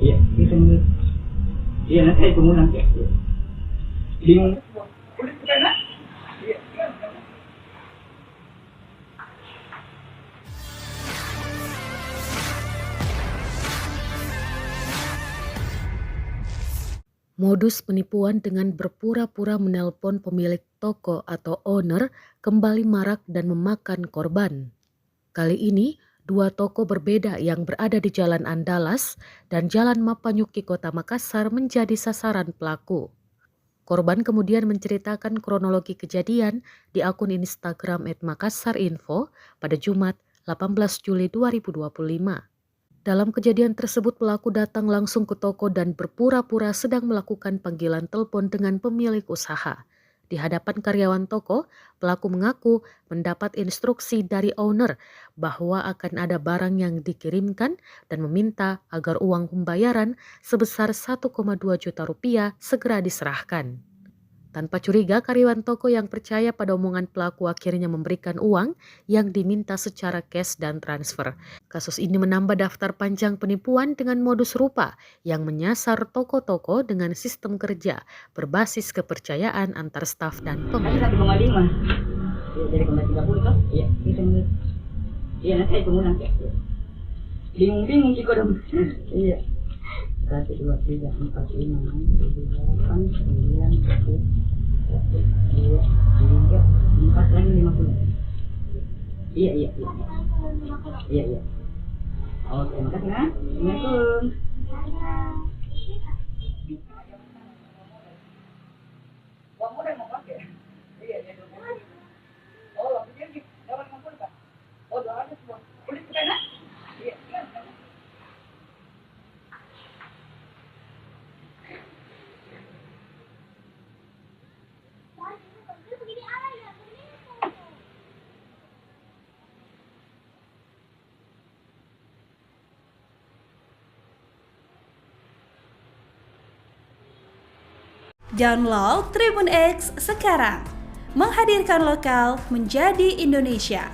Iya, bisa menurut. Iya, nanti saya pengundang ya. Bingung. Kulit bukan, ha? Iya. Modus penipuan dengan berpura-pura menelpon pemilik toko atau owner kembali marak dan memakan korban. Kali ini, dua toko berbeda yang berada di Jalan Andalas dan Jalan Mapanyuki Kota Makassar menjadi sasaran pelaku. Korban kemudian menceritakan kronologi kejadian di akun Instagram @makassarinfo pada Jumat 18 Juli 2025. Dalam kejadian tersebut, pelaku datang langsung ke toko dan berpura-pura sedang melakukan panggilan telepon dengan pemilik usaha. Di hadapan karyawan toko, pelaku mengaku mendapat instruksi dari owner bahwa akan ada barang yang dikirimkan dan meminta agar uang pembayaran sebesar 1,2 juta rupiah segera diserahkan. Tanpa curiga, karyawan toko yang percaya pada omongan pelaku akhirnya memberikan uang yang diminta secara cash dan transfer. Kasus ini menambah daftar panjang penipuan dengan modus serupa yang menyasar toko-toko dengan sistem kerja berbasis kepercayaan antar staf dan Ada pemilik. 1,5. Iya, jadi 30 toh? Iya, bisa menurut. Iya, nanti saya pengundang ya. Bingung-bingung sih kok dong. Iya. 1, 2, 3, 4, 5, 6, 7, 8, 9, 10, 1, 2, 3, 4, lagi 50. Iya, iya, iya. Iya, iya. Oke, makasih ya. Assalamualaikum. Kamu udah mau pakai? Iya, iya. Oh, lampunya di dalam kompor kan? Oh, doanya semua. Kulit bukan, ha? Iya. Download Tribun X sekarang, menghadirkan lokal menjadi Indonesia.